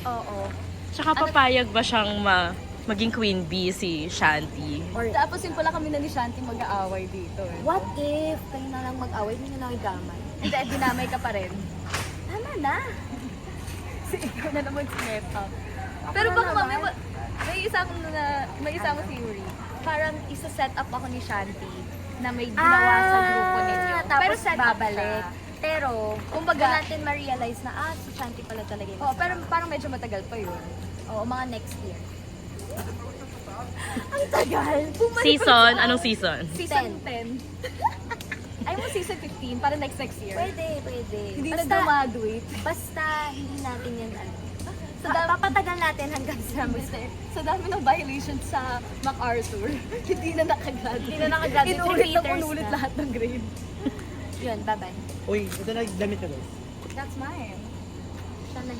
Oo. Tsaka papayag ba siyang maging queen bee si Shanti? Or, Tapos yung pala kami na ni Shanti mag-aaway dito. what if kayo na lang mag-away, hindi na lang igamay? Hindi, dinamay ka pa rin. Tama na. Ikaw na naman snap up. Ako Pero na baka naman. mami, may isa akong theory. Parang isa-set up ako ni Shanti na may ginawa sa grupo ninyo. Tapos Pero set up babalik. siya. Pero, Kumbaga- kumbaga natin ma-realize na, si Shanti pala talaga yung Oh, pero parang medyo matagal pa yun. Oo, mga next year. Ang tagal! Season? Anong season? Season 10. Ay mo season 15 para next year. Pwede. Hindi na Basta, graduate. basta hindi natin yan Sa dami- papatagal natin hanggang sa Sa dami ng violations sa MacArthur, hindi na nakagraduate. Hindi na nakagraduate, Inulit na repeaters unulit na. lahat ng grade. Yun, bye-bye. Uy, ito na damit na guys. That's mine. Siya na